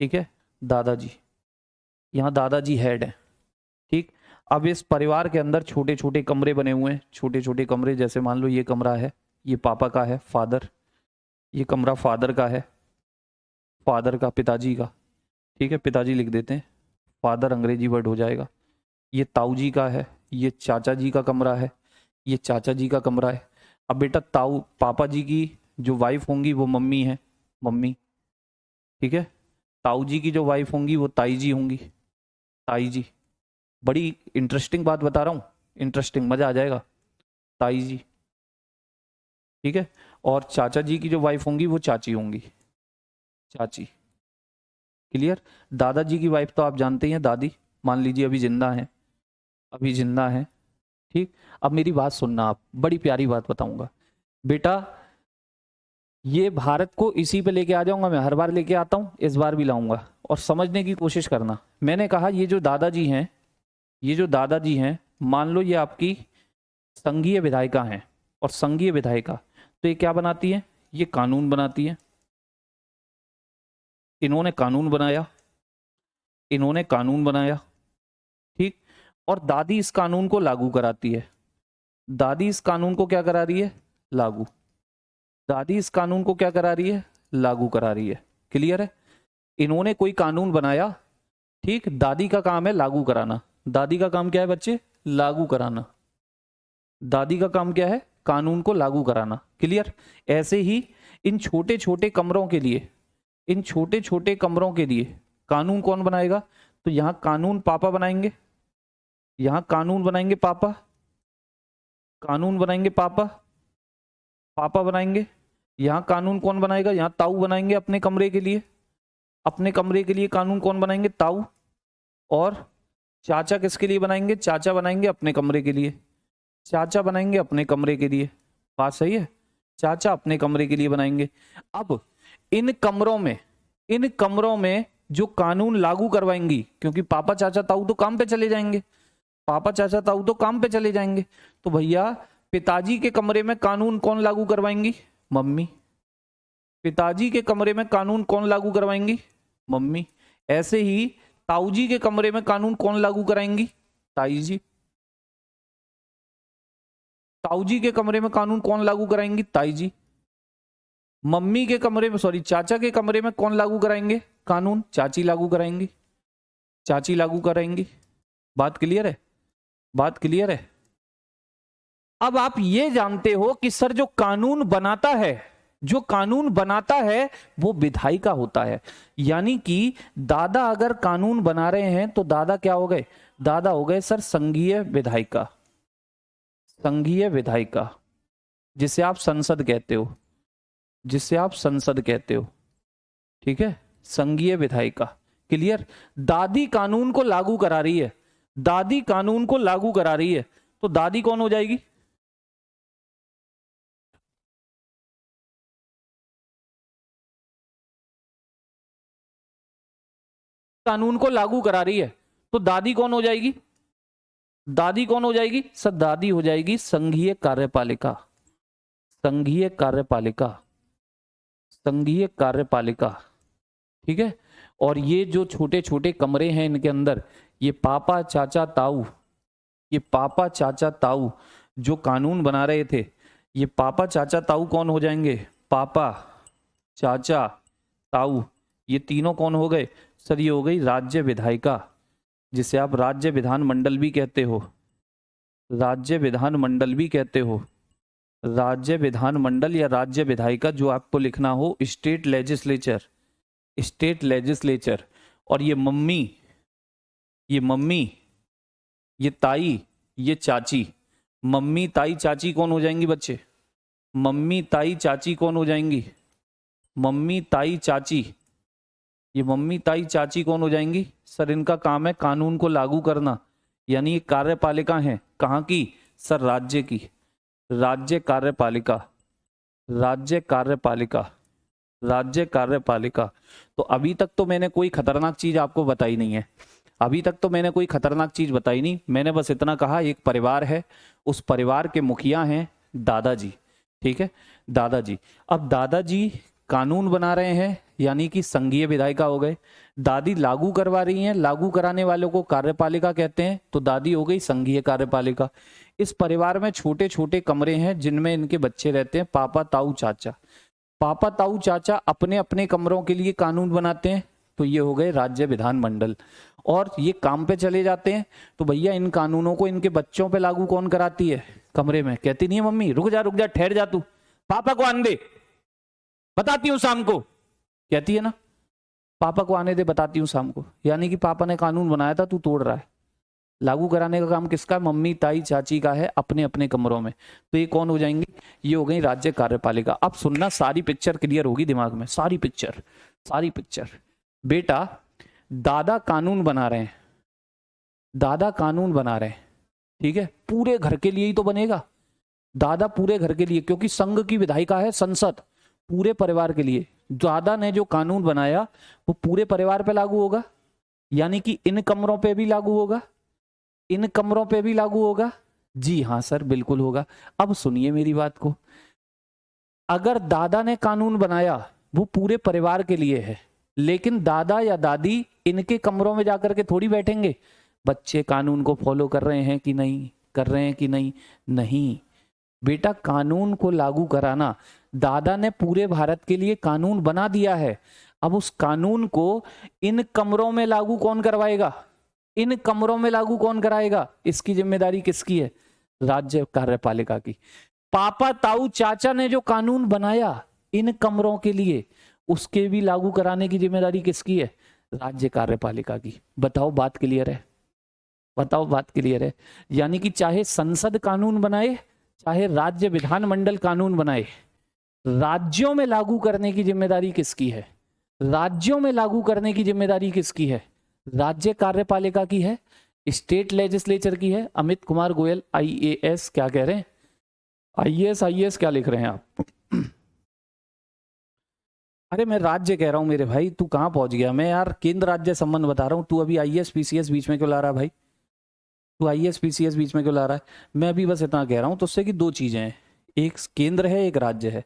ठीक है, दादाजी, यहाँ दादाजी हेड हैं, ठीक। अब इस परिवार के अंदर छोटे छोटे कमरे बने हुए हैं, छोटे छोटे कमरे, जैसे मान लो ये कमरा है, ये पापा का है, फादर, ये कमरा फादर का है, फादर का, पिताजी का, ठीक है, पिताजी लिख देते हैं, फादर अंग्रेजी वर्ड हो जाएगा। ये ताऊ जी का है, ये चाचा जी का कमरा है, ये चाचा जी का कमरा है। अब बेटा ताऊ, पापा जी की जो वाइफ होंगी वो मम्मी है, मम्मी, ठीक है। ताऊ जी की जो वाइफ होंगी वो ताई जी होंगी, ताई जी। बड़ी इंटरेस्टिंग बात बता रहा हूँ, इंटरेस्टिंग, मजा आ जाएगा, ताई जी, ठीक है। और चाचा जी की जो वाइफ होंगी वो चाची होंगी, चाची, क्लियर। दादाजी की वाइफ तो आप जानते ही हैं, दादी, मान लीजिए अभी जिंदा है, अभी जिंदा है, ठीक। अब मेरी बात सुनना आप, बड़ी प्यारी बात बताऊंगा बेटा। ये भारत को इसी पे लेके आ जाऊंगा मैं, हर बार लेके आता हूं, इस बार भी लाऊंगा, और समझने की कोशिश करना। मैंने कहा ये जो दादाजी हैं, ये जो दादाजी हैं, मान लो ये आपकी संघीय विधायिका हैं, और संघीय विधायिका तो ये क्या बनाती है, ये कानून बनाती है। इन्होंने कानून बनाया, इन्होंने कानून बनाया, ठीक। और दादी इस कानून को लागू कराती है, दादी इस कानून को क्या करा रही है, लागू, दादी इस कानून को क्या करा रही है, लागू करा रही है, क्लियर है। इन्होंने कोई कानून बनाया, ठीक, दादी का काम है लागू कराना। दादी का काम क्या है बच्चे, लागू कराना। दादी का काम क्या है, कानून को लागू कराना, क्लियर। ऐसे ही इन छोटे छोटे कमरों के लिए, इन छोटे छोटे कमरों के लिए कानून कौन बनाएगा, तो यहां कानून पापा बनाएंगे, यहां कानून बनाएंगे पापा, कानून बनाएंगे पापा, पापा बनाएंगे। यहां कानून कौन बनाएगा, यहां ताऊ बनाएंगे अपने कमरे के लिए, अपने कमरे के लिए कानून कौन बनाएंगे, ताऊ। और चाचा किसके लिए बनाएंगे, चाचा बनाएंगे अपने कमरे के लिए, चाचा बनाएंगे अपने कमरे के लिए, बात सही है, चाचा अपने कमरे के लिए बनाएंगे। अब इन कमरों में, इन कमरों में जो कानून लागू करवाएंगी, क्योंकि पापा चाचा ताऊ तो काम पे चले जाएंगे, पापा चाचा ताऊ तो काम पे चले जाएंगे, तो भैया पिताजी के कमरे में कानून कौन लागू करवाएंगी, मम्मी। पिताजी के कमरे में कानून कौन लागू करवाएंगी, मम्मी। ऐसे ही ताऊ जी के कमरे में कानून कौन लागू कराएंगी, ताई जी। ताऊ जी के कमरे में कानून कौन लागू कराएंगी, ताई जी। मम्मी के कमरे में, सॉरी, चाचा के कमरे में कौन लागू कराएंगे कानून, चाची लागू कराएंगी, चाची लागू कराएंगी। बात क्लियर है, बात क्लियर है। अब आप ये जानते हो कि सर जो कानून बनाता है, जो कानून बनाता है वो विधायिका होता है। यानी कि दादा अगर कानून बना रहे हैं तो दादा क्या हो गए, दादा हो गए सर संघीय विधायिका, संघीय विधायिका, जिसे आप संसद कहते हो, जिसे आप संसद कहते हो, ठीक है, संघीय विधायिका, क्लियर। दादी कानून को लागू करा रही है, दादी कानून को लागू करा रही है, तो दादी कौन हो जाएगी, कानून को लागू करा रही है, तो दादी कौन हो जाएगी, दादी कौन हो जाएगी सर, दादी हो जाएगी संघीय कार्यपालिका, संघीय कार्यपालिका, संघीय कार्यपालिका, ठीक है। और ये जो छोटे छोटे कमरे हैं इनके अंदर, ये पापा चाचा ताऊ, ये पापा चाचा ताऊ जो कानून बना रहे थे, ये पापा चाचा ताऊ कौन हो जाएंगे, पापा चाचा ताऊ, ये तीनों कौन हो गए सर, ये हो गई राज्य विधायिका, जिसे आप राज्य विधान मंडल भी कहते हो, राज्य विधान मंडल भी कहते हो, राज्य विधान मंडल या राज्य विधायिका, जो आपको लिखना हो स्टेट लेजिस्लेचर, स्टेट लेजिस्लेचर। और ये मम्मी, ये मम्मी, ये ताई, ये चाची, मम्मी ताई चाची कौन हो जाएंगी बच्चे, मम्मी ताई चाची कौन हो जाएंगी, मम्मी ताई चाची, ये मम्मी ताई चाची कौन हो जाएंगी सर, इनका काम है कानून को लागू करना। यानी ये कार्यपालिका है कहाँ की सर, राज्य की, राज्य कार्यपालिका, राज्य कार्यपालिका, राज्य कार्यपालिका। तो अभी तक तो मैंने कोई खतरनाक चीज आपको बताई नहीं है, अभी तक तो मैंने कोई खतरनाक चीज बताई नहीं। मैंने बस इतना कहा एक परिवार है, उस परिवार के मुखिया हैं दादाजी, ठीक है, दादाजी। अब दादाजी कानून बना रहे हैं, यानी कि संघीय विधायिका हो गए। दादी लागू करवा रही हैं, लागू कराने वालों को कार्यपालिका कहते हैं, तो दादी हो गई संघीय कार्यपालिका। इस परिवार में छोटे छोटे कमरे हैं जिनमें इनके बच्चे रहते हैं, पापा ताऊ चाचा। पापा ताऊ चाचा अपने अपने कमरों के लिए कानून बनाते हैं, तो ये हो गए राज्य विधानमंडल। और ये काम पे चले जाते हैं, तो भैया इन कानूनों को इनके बच्चों पे लागू कौन कराती है? कमरे में। कहती नहीं है मम्मी रुक जा ठहर जा, तू पापा को आने दे, बताती हूं शाम को, कहती है ना, पापा को आने दे बताती हूं शाम को। यानी कि पापा ने कानून बनाया था, तू तोड़ रहा है। लागू कराने का काम किसका? मम्मी ताई चाची का है, अपने अपने कमरों में। तो ये कौन हो जाएंगी? ये हो गई राज्य कार्यपालिका। अब सुनना, सारी पिक्चर क्लियर होगी दिमाग में, सारी पिक्चर। बेटा दादा कानून बना रहे हैं, दादा कानून बना रहे हैं, ठीक है, पूरे घर के लिए ही तो बनेगा। दादा पूरे घर के लिए, क्योंकि संघ की विधायिका है संसद, पूरे परिवार के लिए। दादा ने जो कानून बनाया वो पूरे परिवार पे लागू होगा, यानी कि इन कमरों पे भी लागू होगा, इन कमरों पे भी लागू होगा। जी हाँ सर बिल्कुल होगा। अब सुनिए मेरी बात को, अगर दादा ने कानून बनाया वो पूरे परिवार के लिए है, लेकिन दादा या दादी इनके कमरों में जाकर के थोड़ी बैठेंगे, बच्चे कानून को फॉलो कर रहे हैं कि नहीं, कर रहे हैं कि नहीं? नहीं बेटा, कानून को लागू कराना, दादा ने पूरे भारत के लिए कानून बना दिया है। अब उस कानून को इन कमरों में लागू कौन करवाएगा? इन कमरों में लागू कौन कराएगा? इसकी जिम्मेदारी किसकी है? राज्य कार्यपालिका की। पापा ताऊ चाचा ने जो कानून बनाया इन कमरों के लिए, उसके भी लागू कराने की जिम्मेदारी किसकी है? राज्य कार्यपालिका की। बताओ बात क्लियर है? बताओ बात क्लियर है? यानी कि चाहे संसद कानून बनाए, चाहे राज्य विधानमंडल कानून बनाए, राज्यों में लागू करने की जिम्मेदारी किसकी है? राज्यों में लागू करने की जिम्मेदारी किसकी है? राज्य कार्यपालिका की है, स्टेट लेजिस्लेचर की है। अमित कुमार गोयल आईएएस, क्या कह रहे हैं? आईएएस क्या लिख रहे हैं आप? अरे मैं राज्य कह रहा हूं मेरे भाई, तू कहां पहुंच गया? मैं यार केंद्र राज्य संबंध बता रहा हूं, तू अभी आईएएस पीसीएस बीच में क्यों ला रहा है भाई? तू आईएएस पीसीएस बीच में क्यों ला रहा है? मैं अभी बस इतना कह रहा हूं तुझसे कि दो चीजें हैं, एक केंद्र है, एक राज्य है।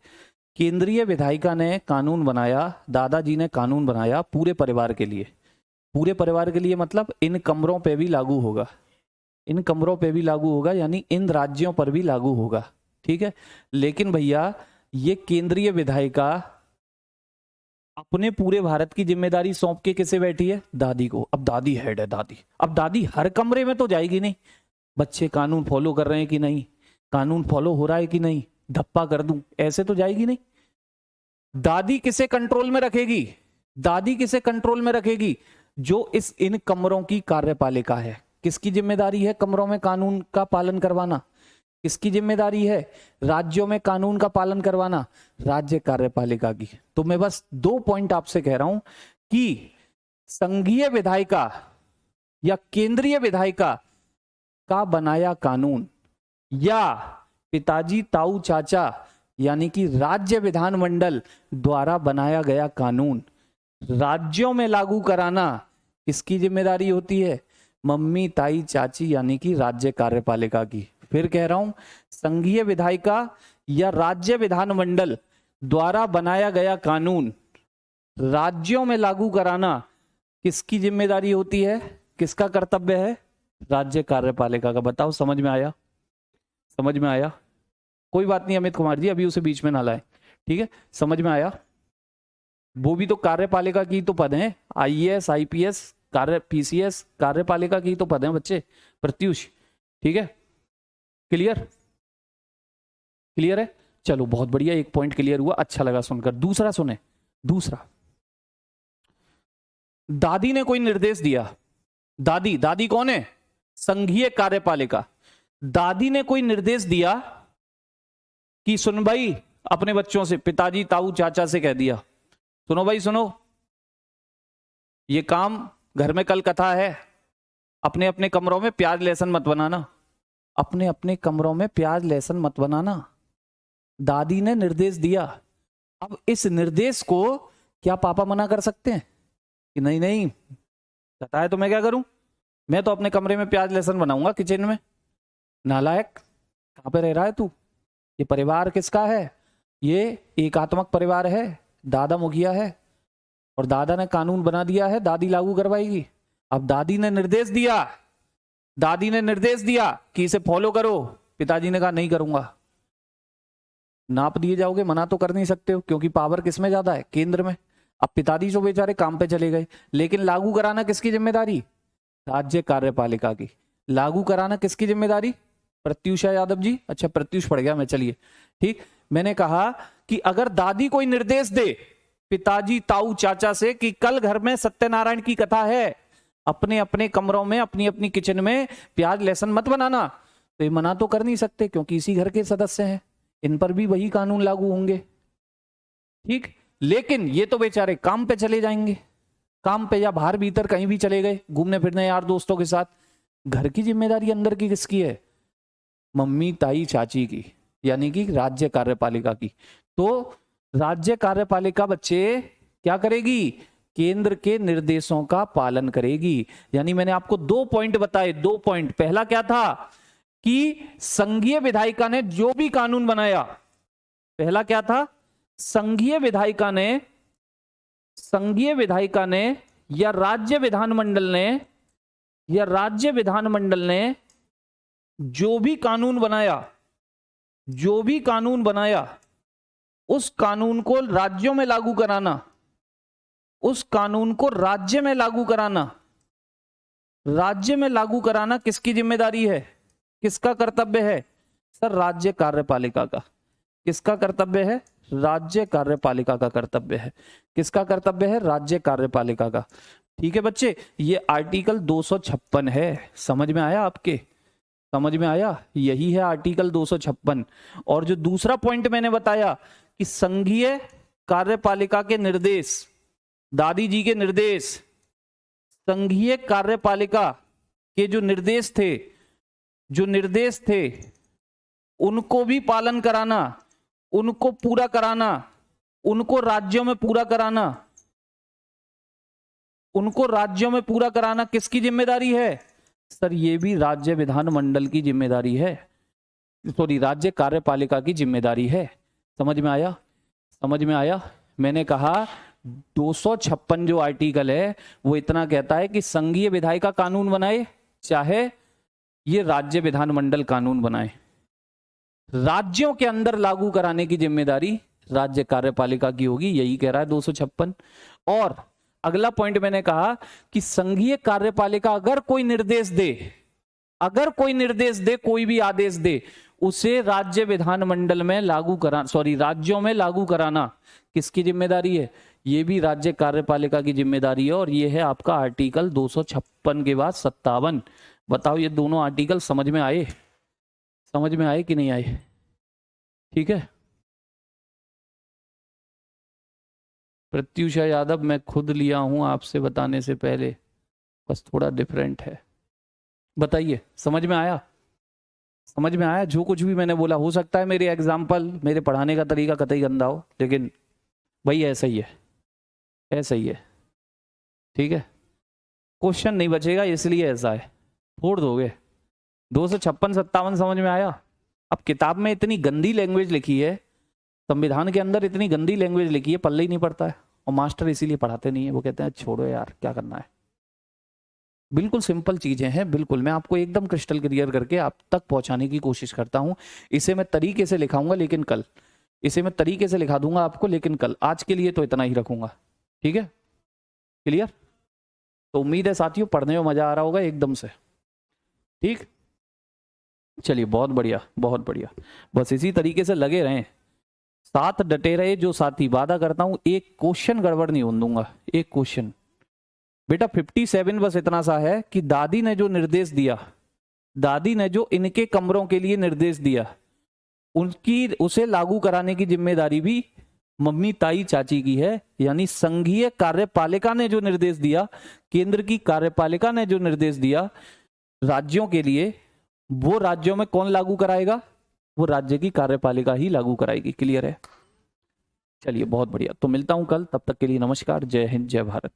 केंद्रीय विधायिका ने कानून बनाया, दादाजी ने कानून बनाया पूरे परिवार के लिए। पूरे परिवार के लिए मतलब इन कमरों पे भी लागू होगा, इन कमरों पे भी लागू होगा, यानी इन राज्यों पर भी लागू होगा, ठीक है। लेकिन भैया ये केंद्रीय विधायिका अपने पूरे भारत की जिम्मेदारी सौंप के किसे बैठी है? दादी को। अब दादी हेड है, दादी। अब दादी हर कमरे में तो जाएगी नहीं, बच्चे कानून फॉलो कर रहे हैं कि नहीं, कानून फॉलो हो रहा है कि नहीं, धप्पा कर दूं, ऐसे तो जाएगी नहीं। दादी किसे कंट्रोल में रखेगी? दादी किसे कंट्रोल में रखेगी? जो इन कमरों की कार्यपालिका है। किसकी जिम्मेदारी है कमरों में कानून का पालन करवाना? किसकी जिम्मेदारी है राज्यों में कानून का पालन करवाना? राज्य कार्यपालिका की। तो मैं बस दो पॉइंट आपसे कह रहा हूं कि संघीय विधायिका या केंद्रीय विधायिका का बनाया कानून या पिताजी ताऊ चाचा यानी कि राज्य विधानमंडल द्वारा बनाया गया कानून राज्यों में लागू कराना किसकी जिम्मेदारी होती है? मम्मी ताई चाची यानी कि राज्य कार्यपालिका की। फिर कह रहा हूं, संघीय विधायिका या राज्य विधानमंडल द्वारा बनाया गया कानून राज्यों में लागू कराना किसकी जिम्मेदारी होती है? किसका कर्तव्य है? राज्य कार्यपालिका का। बताओ समझ में आया? समझ में आया? कोई बात नहीं अमित कुमार जी, अभी उसे बीच में ना लाए, ठीक है। समझ में आया? वो भी तो कार्यपालिका की तो पद हैं, आईएएस आईपीएस पीसीएस कार्यपालिका की तो पद हैं बच्चे, प्रत्युष, ठीक है। क्लियर? क्लियर है? चलो बहुत बढ़िया, एक पॉइंट क्लियर हुआ, अच्छा लगा सुनकर। दूसरा सुने, दूसरा, दादी ने कोई निर्देश दिया। दादी, दादी कौन है? संघीय कार्यपालिका। दादी ने कोई निर्देश दिया कि सुन भाई, अपने बच्चों से, पिताजी ताऊ चाचा से कह दिया, सुनो भाई सुनो, ये काम घर में कल कथा है, अपने अपने कमरों में प्याज लहसुन मत बनाना, अपने अपने कमरों में प्याज लहसुन मत बनाना। दादी ने निर्देश दिया। अब इस निर्देश को क्या पापा मना कर सकते हैं कि नहीं नहीं, कहता है तो मैं क्या करूं, मैं तो अपने कमरे में प्याज लहसुन बनाऊंगा किचन में। नालायक, कहां पे रह रहा है तू? ये परिवार किसका है? ये एकात्मक परिवार है, दादा मुखिया है और दादा ने कानून बना दिया है, दादी लागू करवाएगी। अब दादी ने निर्देश दिया, दादी ने निर्देश दिया कि इसे फॉलो करो, पिताजी ने कहा नहीं करूंगा। नाप दिए जाओगे, मना तो कर नहीं सकते हो क्योंकि पावर किसमें ज्यादा है? केंद्र में। अब पिताजी जो बेचारे काम पे चले गए, लेकिन लागू कराना किसकी जिम्मेदारी? राज्य कार्यपालिका की। लागू कराना किसकी जिम्मेदारी? प्रत्युषा यादव जी। अच्छा प्रत्युष पड़ गया मैं, चलिए ठीक। मैंने कहा कि अगर दादी कोई निर्देश दे पिताजी ताऊ चाचा से कि कल घर में सत्यनारायण की कथा है, अपने अपने कमरों में अपनी अपनी किचन में प्याज लहसुन मत बनाना, तो ये मना तो कर नहीं सकते क्योंकि इसी घर के सदस्य हैं, इन पर भी वही कानून लागू होंगे। ठीक, लेकिन ये तो बेचारे काम पे चले जाएंगे, काम पे या बाहर भीतर कहीं भी चले गए घूमने फिरने यार दोस्तों के साथ। घर की जिम्मेदारी अंदर की किसकी है? मम्मी ताई चाची की, यानी कि राज्य कार्यपालिका की। तो राज्य कार्यपालिका बच्चे क्या करेगी? केंद्र के निर्देशों का पालन करेगी। यानी मैंने आपको 2 पॉइंट बताए, 2 पॉइंट। पहला क्या था कि संघीय विधायिका ने जो भी कानून बनाया, पहला क्या था? संघीय विधायिका ने या राज्य विधानमंडल ने जो भी कानून बनाया उस कानून को राज्यों में लागू कराना, उस कानून को राज्य में लागू कराना किसकी जिम्मेदारी है? किसका कर्तव्य है? सर राज्य कार्यपालिका का। किसका कर्तव्य है? राज्य कार्यपालिका का कर्तव्य है। किसका कर्तव्य है? राज्य कार्यपालिका का। ठीक है बच्चे, ये आर्टिकल 256 है। समझ में आया आपके? समझ में आया? यही है आर्टिकल 256। और जो दूसरा पॉइंट मैंने बताया कि संघीय कार्यपालिका के निर्देश, दादी जी के निर्देश, संघीय कार्यपालिका के जो निर्देश थे उनको भी पालन कराना, उनको पूरा कराना, उनको राज्यों में पूरा कराना किसकी जिम्मेदारी है? सर ये भी राज्य विधानमंडल की जिम्मेदारी है, सॉरी राज्य कार्यपालिका की जिम्मेदारी है। समझ में आया? समझ में आया? मैंने कहा 256 जो आर्टिकल है वो इतना कहता है कि संघीय विधायिका कानून बनाए, चाहे ये राज्य विधानमंडल कानून बनाए, राज्यों के अंदर लागू कराने की जिम्मेदारी राज्य कार्यपालिका की होगी। यही कह रहा है 256। और अगला पॉइंट मैंने कहा कि संघीय कार्यपालिका अगर कोई निर्देश दे, कोई भी आदेश दे, उसे राज्य विधानमंडल में राज्यों में लागू कराना किसकी जिम्मेदारी है? ये भी राज्य कार्यपालिका की जिम्मेदारी है। और ये है आपका आर्टिकल 256 के बाद 57। बताओ ये दोनों आर्टिकल समझ में आए? समझ में आए कि नहीं आए? ठीक है। प्रत्युषा यादव मैं खुद लिया हूं आपसे बताने से पहले, बस थोड़ा डिफरेंट है। बताइए समझ में आया? समझ में आया? जो कुछ भी मैंने बोला, हो सकता है मेरे एग्जाम्पल, मेरे पढ़ाने का तरीका कतई गंदा हो, लेकिन भाई ऐसा ही है, ऐसा ही है। ठीक है, क्वेश्चन नहीं बचेगा इसलिए ऐसा है, छोड़ दोगे। 256-57 समझ में आया? अब किताब में इतनी गंदी लैंग्वेज लिखी है, संविधान के अंदर इतनी गंदी लैंग्वेज लिखी है, पल्ले ही नहीं पड़ता है। और मास्टर इसीलिए पढ़ाते नहीं है, वो कहते हैं छोड़ो यार क्या करना है। बिल्कुल सिंपल चीजें हैं, बिल्कुल मैं आपको एकदम क्रिस्टल क्लियर करके आप तक पहुंचाने की कोशिश करता हूं। इसे मैं तरीके से लिखाऊंगा लेकिन कल, इसे मैं तरीके से लिखा दूंगा आपको लेकिन कल। आज के लिए तो इतना ही रखूंगा, ठीक है? क्लियर? तो उम्मीद है साथियों पढ़ने में मजा आ रहा होगा एकदम से। ठीक, चलिए बहुत बढ़िया, बहुत बढ़िया। बस इसी तरीके से लगे रहें, साथ डटे रहे जो साथी। वादा करता हूं एक क्वेश्चन गड़बड़ नहीं होने दूंगा, एक क्वेश्चन। बेटा 57 बस इतना सा है कि दादी ने जो निर्देश दिया, दादी ने जो इनके कमरों के लिए निर्देश दिया, उसे लागू कराने की जिम्मेदारी भी मम्मी ताई चाची की है। यानी संघीय कार्यपालिका ने जो निर्देश दिया, केंद्र की कार्यपालिका ने जो निर्देश दिया राज्यों के लिए, वो राज्यों में कौन लागू कराएगा? वो राज्य की कार्यपालिका ही लागू कराएगी। क्लियर है? चलिए बहुत बढ़िया, तो मिलता हूं कल, तब तक के लिए नमस्कार, जय हिंद जय भारत।